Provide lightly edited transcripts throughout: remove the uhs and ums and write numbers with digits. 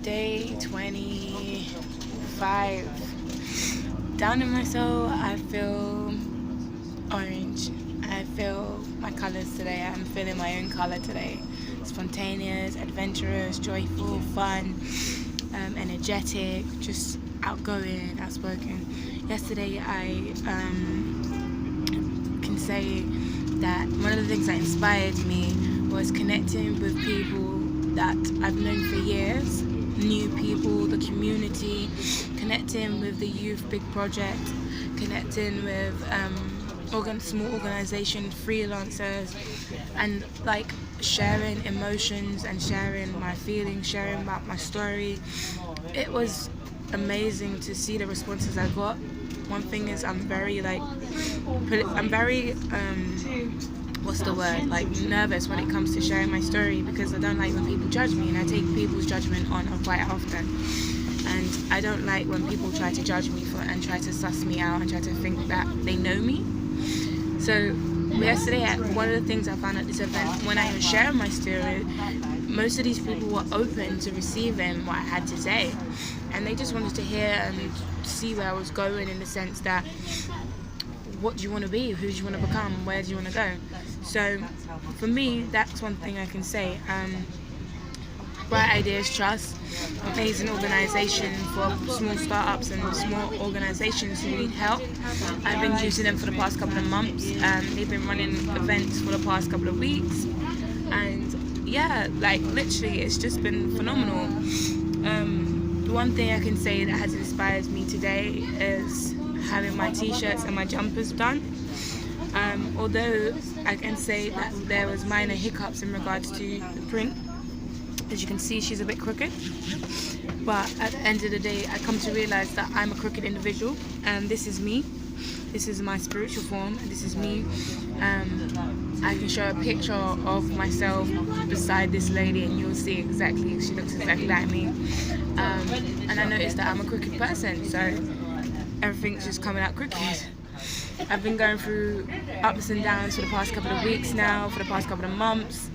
Day 25. Down in my soul, I feel orange. I feel my colors today. I'm feeling my own color today. Spontaneous, adventurous, joyful, fun, energetic, just outgoing, outspoken. Yesterday, I can say that one of the things that inspired me was connecting with people that I've known for years, new people, the community, connecting with the Youth Big Project, connecting with small organization, freelancers, and like sharing emotions and sharing my feelings, sharing about my story. It was amazing to see the responses I got. One thing is I'm very what's the word, like nervous when it comes to sharing my story, because I don't like when people judge me, and I take people's judgment on quite often, and I don't like when people try to judge me for and try to suss me out and try to think that they know me. So yesterday, one of the things I found at this event, when I was sharing my story, most of these people were open to receiving what I had to say, and they just wanted to hear and see where I was going, in the sense that, what do you want to be? Who do you want to become? Where do you want to go? So for me, that's one thing I can say. Bright Ideas Trust, amazing organisation for small startups and small organisations who need help. I've been using them for the past couple of months. They've been running events for the past couple of weeks, and yeah, like literally, it's just been phenomenal. The one thing I can say that has inspired me today is having my t-shirts and my jumpers done. Although I can say that there was minor hiccups in regards to the print. As you can see, she's a bit crooked, but at the end of the day, I come to realize that I'm a crooked individual, and this is me. This is my spiritual form, and this is me. I can show a picture of myself beside this lady, and you'll see exactly, she looks exactly like me. And I noticed that I'm a crooked person, so everything's just coming out crooked. I've been going through ups and downs for the past couple of weeks now, for the past couple of months.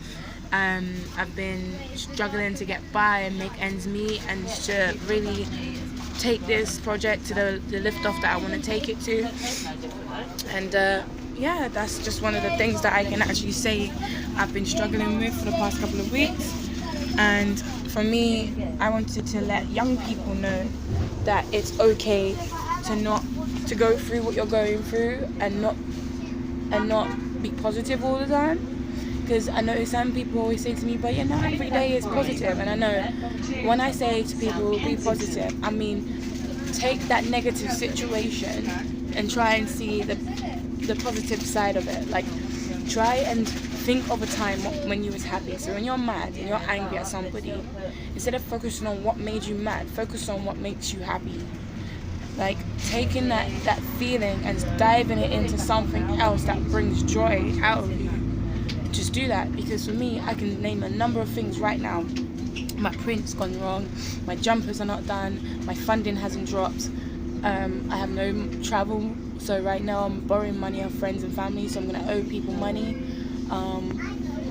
I've been struggling to get by and make ends meet, and to really take this project to the lift off that I want to take it to. And yeah, that's just one of the things that I can actually say I've been struggling with for the past couple of weeks. And for me, I wanted to let young people know that it's okay to go through what you're going through, and not be positive all the time. Because I know some people always say to me, but not every day is positive. And I know when I say to people, be positive, I mean, take that negative situation and try and see the positive side of it. Like, try and think of a time when you was happy. So when you're mad and you're angry at somebody, instead of focusing on what made you mad, focus on what makes you happy. Like, taking that feeling and diving it into something else that brings joy out of you. Just do that, because for me, I can name a number of things right now. My print's gone wrong, my jumpers are not done, my funding hasn't dropped, I have no travel, so right now I'm borrowing money off friends and family, so I'm going to owe people money.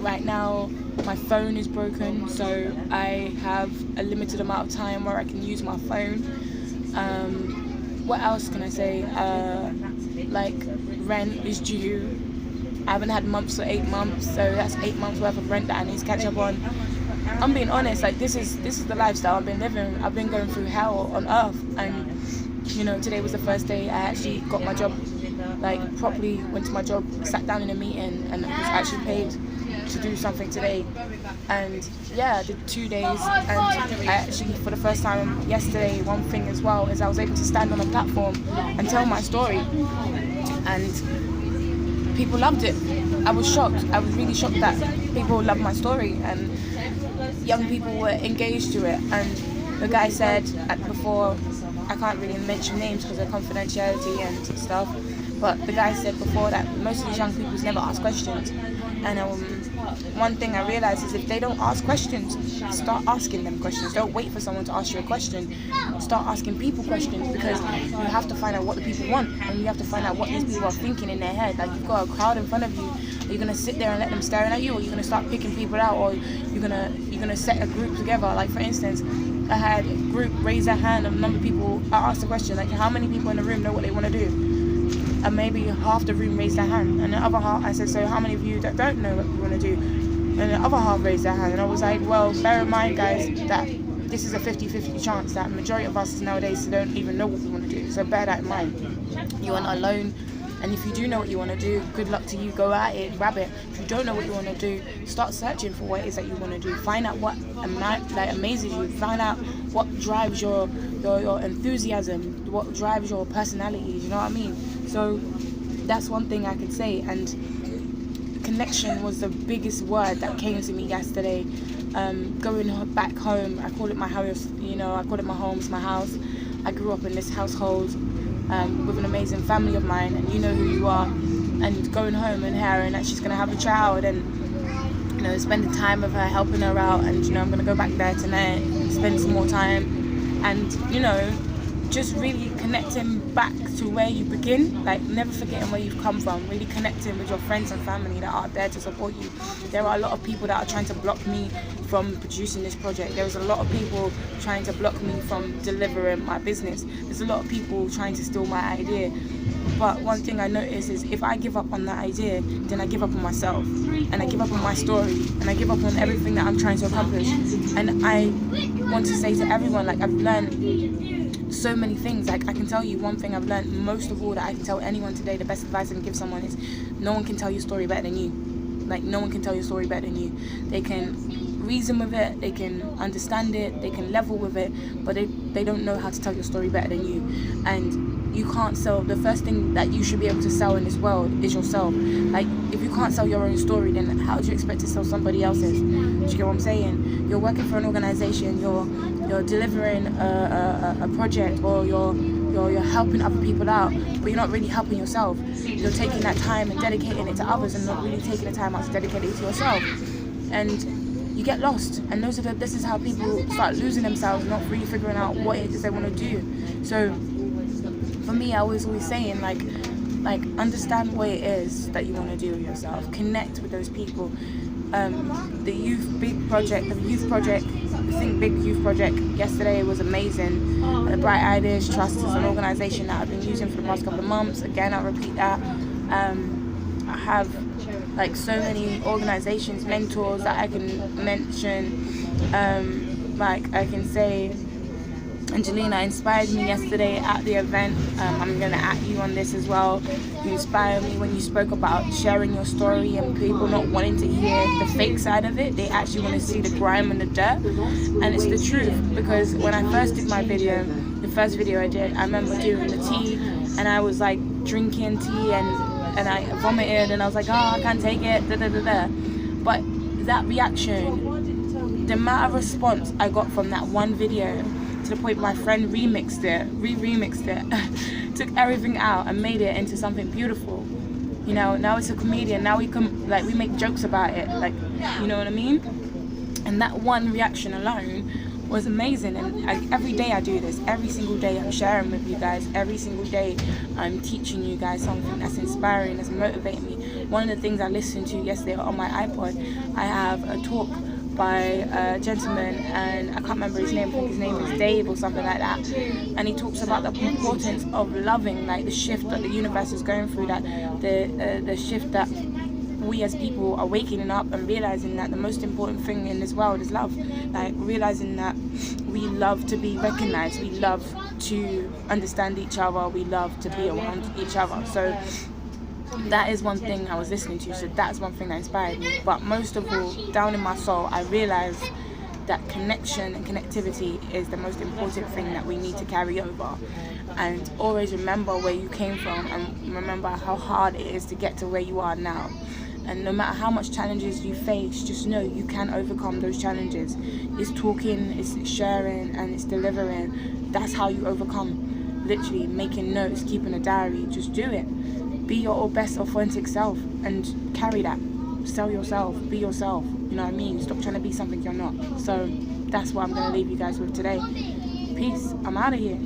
Right now my phone is broken, so I have a limited amount of time where I can use my phone. What else can I say? Like, rent is due. I haven't had months for 8 months, so that's 8 months worth of rent that I need to catch up on. I'm being honest, like this is the lifestyle I've been living. I've been going through hell on earth, and today was the first day I actually got my job, like properly went to my job, sat down in a meeting, and was actually paid to do something today. And yeah, I did 2 days, and I actually, for the first time yesterday, one thing as well is I was able to stand on a platform and tell my story, and people loved it. I was shocked. I was really shocked that people loved my story, and young people were engaged to it. And the guy said before, I can't really mention names because of confidentiality and stuff, but the guy said before that most of these young people never ask questions. And one thing I realized is if they don't ask questions, start asking them questions. Don't wait for someone to ask you a question. Start asking people questions, because you have to find out what the people want, and you have to find out what these people are thinking in their head. Like, you've got a crowd in front of you, Are you gonna sit there and let them staring at you, or are you gonna start picking people out, or you're gonna set a group together? Like, for instance, I had a group raise their hand, a number of people. I asked the question, like, how many people in the room know what they want to do? And maybe half the room raised their hand, and the other half, I said, so how many of you that don't know what you want to do? And the other half raised their hand, and I was like, well, bear in mind, guys, that this is a 50-50 chance that majority of us nowadays don't even know what we want to do. So bear that in mind. You are not alone. And if you do know what you want to do, good luck to you. Go at it, grab it. If you don't know what you want to do, start searching for what it is that you want to do. Find out what amazes you. Find out what drives your enthusiasm, what drives your personality. You know what I mean? So that's one thing I could say. And connection was the biggest word that came to me yesterday. Going back home, I call it my house. You know, I call it my home. It's my house. I grew up in this household. With an amazing family of mine, and you know who you are, and going home and hearing that she's going to have a child, and you know, spending time with her, helping her out, and you know, I'm going to go back there tonight and spend some more time, and you know, just really connecting back to where you begin, like never forgetting where you've come from, really connecting with your friends and family that are there to support you. There are a lot of people that are trying to block me from producing this project. There's a lot of people trying to block me from delivering my business. There's a lot of people trying to steal my idea. But one thing I notice is if I give up on that idea, then I give up on myself, and I give up on my story, and I give up on everything that I'm trying to accomplish. And I want to say to everyone, like, I've learned so many things. Like, I can tell you one thing I've learned most of all that I can tell anyone today, the best advice I can give someone is no one can tell your story better than you. Like, no one can tell your story better than you. They can reason with it, they can understand it, they can level with it, but they don't know how to tell your story better than you. And you can't sell, the first thing that you should be able to sell in this world is yourself. Like, if you can't sell your own story, then how do you expect to sell somebody else's? Do you get what I'm saying? You're working for an organization, you're delivering a project, or you're helping other people out, but you're not really helping yourself. You're taking that time and dedicating it to others, and not really taking the time out to dedicate it to yourself. And you get lost, and this is how people start losing themselves, not really figuring out what it is they want to do. So for me, I was always saying, like understand what it is that you want to do with yourself. Connect with those people. The youth project, Think Big Youth Project yesterday was amazing. The Bright Ideas Trust is an organisation that I've been using for the past couple of months. Again, I'll repeat that. I have like so many organisations, mentors that I can mention. Like I can say, Angelina inspired me yesterday at the event. I'm going to at you on this as well. You inspired me when you spoke about sharing your story and people not wanting to hear the fake side of it. They actually want to see the grime and the dirt. And it's the truth, because when I first did my video, the first video I did, I remember doing the tea, and I was like drinking tea and I vomited, and I was like, oh, I can't take it, da da da da. But that reaction, the amount of response I got from that one video, to the point my friend remixed it, took everything out and made it into something beautiful. You know, now it's a comedian, now we make jokes about it, like, you know what I mean? And that one reaction alone was amazing. And every day I do this, every single day I'm sharing with you guys, every single day I'm teaching you guys something that's inspiring, that's motivating me. One of the things I listened to yesterday on my iPod, I have a talk by a gentleman, and I can't remember his name, I think his name is Dave or something like that, and he talks about the importance of loving, like the shift that the universe is going through, that the shift that we as people are waking up and realizing that the most important thing in this world is love, like realizing that we love to be recognized, we love to understand each other, we love to be around each other. So that is one thing I was listening to, so that's one thing that inspired me. But most of all, down in my soul, I realized that connection and connectivity is the most important thing that we need to carry over. And always remember where you came from, and remember how hard it is to get to where you are now. And no matter how much challenges you face, just know you can overcome those challenges. It's talking, it's sharing, and it's delivering. That's how you overcome. Literally making notes, keeping a diary, just do it. Be your best authentic self and carry that. Sell yourself, be yourself, you know what I mean? Stop trying to be something you're not. So that's what I'm going to leave you guys with today. Peace, I'm out of here.